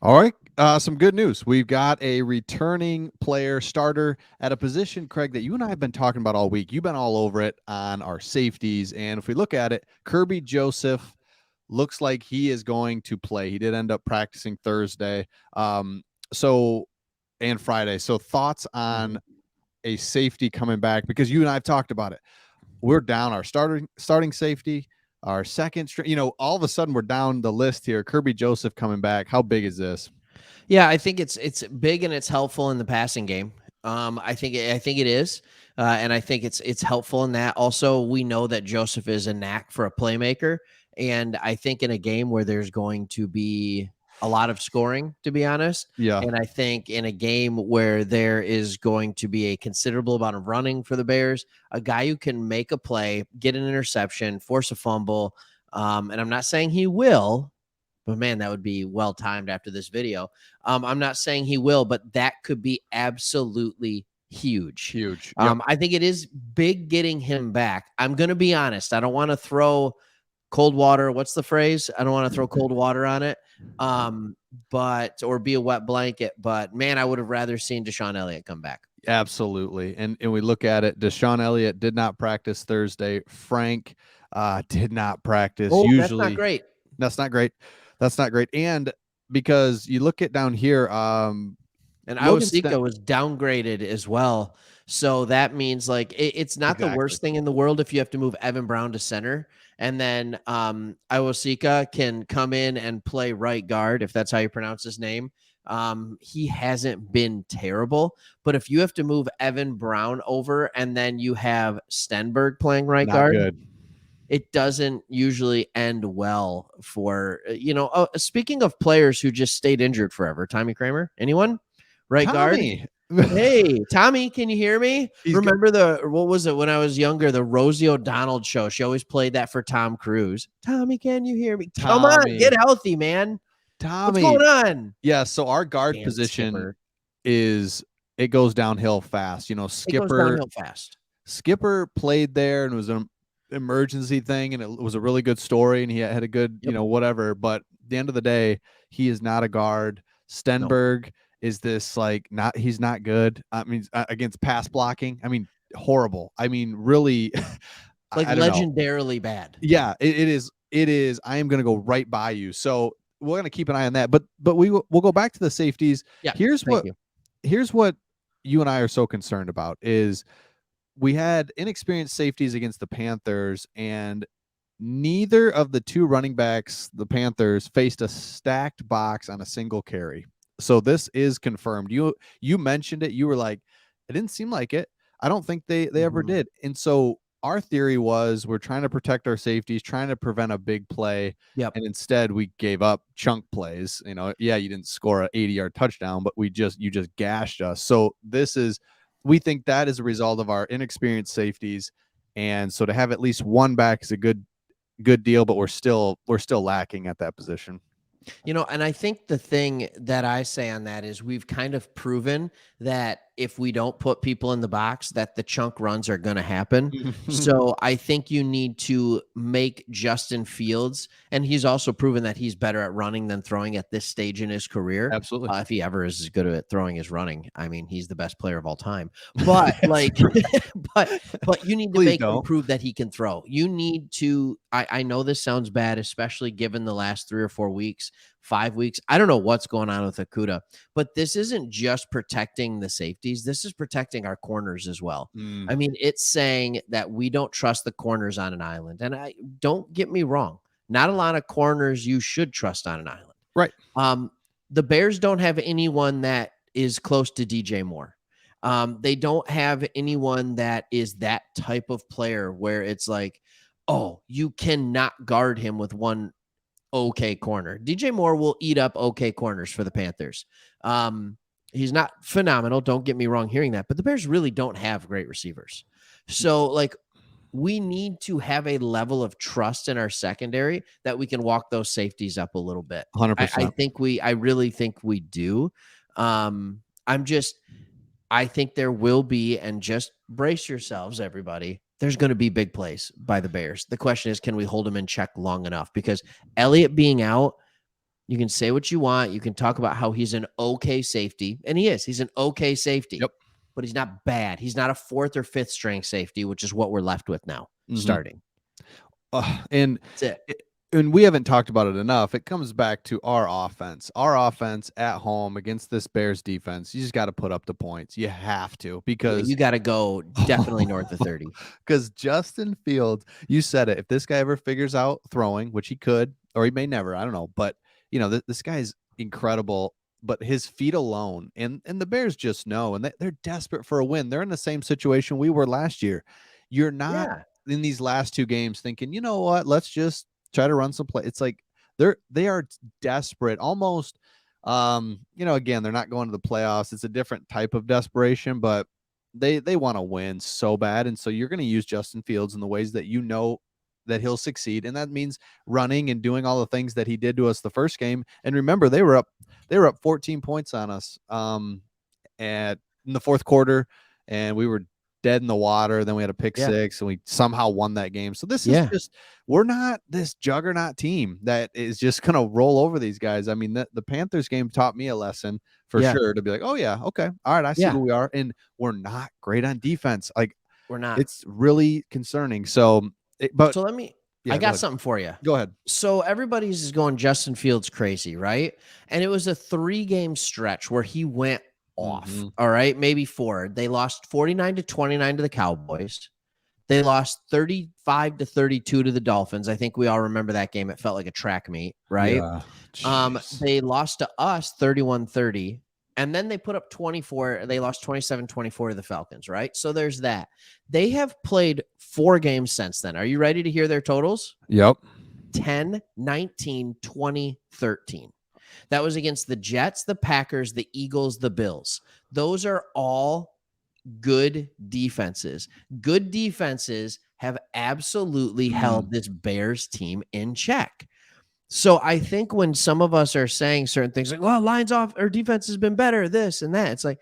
All right. Some good news. We've got a returning player starter at a position, Craig, that you and I have been talking about all week. You've been all over it on our safeties. And if we look at it, Kirby Joseph looks like he is going to play. He did end up practicing Thursday. So and Friday. So thoughts on Mhm. a safety coming back, because you and I have talked about it. We're down our starting safety, our second string. All of a sudden we're down the list here. Kirby Joseph coming back. How big is this? Yeah, I think it's big and it's helpful in the passing game. I think it is, and I think it's helpful in that. Also, we know that Joseph is a knack for a playmaker, and I think in a game where there's going to be a lot of scoring, to be honest, Yeah. and I think in a game where there is going to be a considerable amount of running for the Bears, a guy who can make a play, get an interception, force a fumble, and I'm not saying he will. But man, that would be well timed after this video. I'm not saying he will, but that could be absolutely huge. Huge. Yep. I think it is big getting him back. I'm going to be honest. I don't want to throw cold water. What's the phrase? I don't want to throw cold water on it, but or be a wet blanket. But man, I would have rather seen Deshaun Elliott come back. Absolutely. And we look at it. Deshaun Elliott did not practice Thursday. Frank did not practice. Oh, that's not Usually great. that's not great. That's not great. And because you look at down here, And Logan Sten- Iosika was downgraded as well. So that means like it's not the exactly. worst thing in the world if you have to move Evan Brown to center. And then Iosika can come in and play right guard, if that's how you pronounce his name. He hasn't been terrible. But if you have to move Evan Brown over and then you have Stenberg playing right Not guard, good. it doesn't usually end well for, speaking of players who just stayed injured forever, Tommy Kramer, anyone? Right guard. Tommy. Hey, Tommy, can you hear me? He's got Remember what was it when I was younger? The Rosie O'Donnell show. She always played that for Tom Cruise. Tommy, can you hear me? Come on, get Tommy. healthy, man. What's Tommy. going on? Yeah, so our guard Damn position Skipper. it goes downhill fast. It goes Skipper downhill fast. Skipper played there and it was an emergency thing, and it was a really good story, and he had a good, Yep. whatever. But at the end of the day, he is not a guard. No. Stenberg is this he's not good. I mean, against pass blocking, I mean, horrible. I mean, really, Like I don't know. legendarily bad. Yeah, it is. It is. I am going to go right by you. So we're going to keep an eye on that. But we'll go back to the safeties. Yeah. Here's Thank what you. here's what you and I are so concerned about is we had inexperienced safeties against the Panthers, and neither of the two running backs, the Panthers, faced a stacked box on a single carry. So this is confirmed. You mentioned it. You were like, it didn't seem like it. I don't think they ever Mhm. did. And so our theory was we're trying to protect our safeties, trying to prevent a big play. Yep. And instead we gave up chunk plays. Yeah, you didn't score an 80-yard touchdown, but you just gashed us. So we think that is a result of our inexperienced safeties. And so to have at least one back is a good deal, but we're still lacking at that position. And I think the thing that I say on that is we've kind of proven that if we don't put people in the box, that the chunk runs are going to happen. So I think you need to make Justin Fields, and he's also proven that he's better at running than throwing at this stage in his career. Absolutely. If he ever is as good at throwing as running, I mean, he's the best player of all time. But like, but you need to Please make him don't. prove that he can throw. You need to. I know this sounds bad, especially given the last 3 or 4 weeks. 5 weeks. I don't know what's going on with Akuda, but this isn't just protecting the safeties. This is protecting our corners as well. I mean, it's saying that we don't trust the corners on an island. And don't get me wrong. Not a lot of corners you should trust on an island. Right. The Bears don't have anyone that is close to DJ Moore. They don't have anyone that is that type of player where it's like, oh, you cannot guard him with one okay corner. DJ Moore will eat up okay corners for the Panthers. He's not phenomenal. Don't get me wrong hearing that, but the Bears really don't have great receivers. So like we need to have a level of trust in our secondary that we can walk those safeties up a little bit. I 100%. think I really think we do. I think there will be, and just brace yourselves, everybody. There's going to be big plays by the Bears. The question is, can we hold them in check long enough? Because Elliott being out, You can say what you want. You can talk about how he's an okay safety, and he is. He's an okay safety, Yep. but he's not bad. He's not a fourth or fifth string safety, which is what we're left with now, Mhm. starting. And That's it. and we haven't talked about it enough. It comes back to our offense. Our offense at home against this Bears defense. You just got to put up the points. You have to Yeah, because you got to go definitely north of 30. because Justin Fields, you said it. If this guy ever figures out throwing, which he could, or he may never, I don't know. But this guy's incredible. But his feet alone, and the Bears just know, and they're desperate for a win. They're in the same situation we were last year. You're not Yeah. in these last two games thinking, you know what? Let's just try to run some play. It's like they are desperate, almost. Again, they're not going to the playoffs. It's a different type of desperation, but they want to win so bad, and so you're going to use Justin Fields in the ways that you know that he'll succeed, and that means running and doing all the things that he did to us the first game. And remember, they were up 14 points on us at in the fourth quarter, and we were dead in the water. Then we had a pick Yeah. six, and we somehow won that game. So this is Yeah. just we're not this juggernaut team that is just going to roll over these guys. I mean, the Panthers game taught me a lesson for Yeah. sure to be like, oh yeah, okay, all right, I see Yeah. who we are, and we're not great on defense. Like We're not. it's really concerning. So, but So I yeah, go got ahead. something for you. Go ahead. So everybody's is going Justin Fields crazy, right? And it was a 3-game stretch where he went off. Mhm. All right, maybe 4. They lost 49-29 to the Cowboys. They lost 35-32 to the Dolphins. I think we all remember that game. It felt like a track meet, right? Yeah. Jeez. They lost to us 31-30. And then they put up 24. They lost 27-24 to the Falcons, right? So there's that. They have played 4 games since then. Are you ready to hear their totals? Yep. 10, 19, 20, 13. That was against the Jets, the Packers, the Eagles, the Bills. Those are all good defenses. Good defenses have absolutely held this Bears team in check. So I think when some of us are saying certain things like, well, lines off, our defense has been better, this and that, it's like,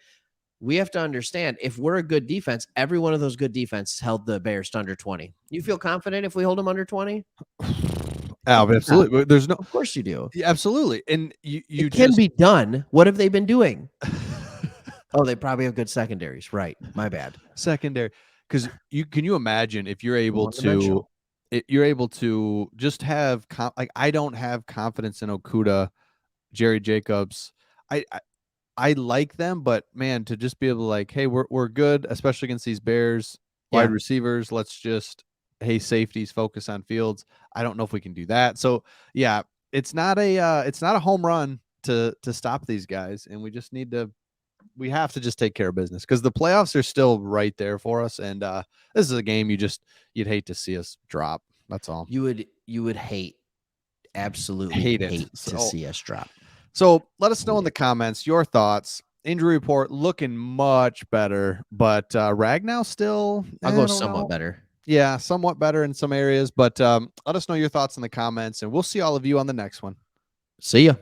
we have to understand if we're a good defense, every one of those good defenses held the Bears to under 20. You feel confident if we hold them under 20? Oh, Yeah, absolutely. There's no of course you do. yeah, absolutely. And you It can just be done. What have they been doing? Oh, they probably have good secondaries. Right. My bad. secondary because can you imagine if you're able One to dimensional. you're able to just have like I don't have confidence in Okuda, Jerry Jacobs. I like them, but man, to just be able to like, hey, we're good, especially against these Bears wide Yeah. receivers. Let's just hey safeties focus on Fields. I don't know if we can do that. So yeah, it's not a home run to stop these guys, and we have to just take care of business because the playoffs are still right there for us. And this is a game you'd hate to see us drop. That's all. You would absolutely Hate it. hate to see us drop. So let us know Hate in the it. comments your thoughts. Injury report looking much better, but Ragnow still, I'll I go don't somewhat know. better. Yeah, somewhat better in some areas, but let us know your thoughts in the comments, and we'll see all of you on the next one. See ya.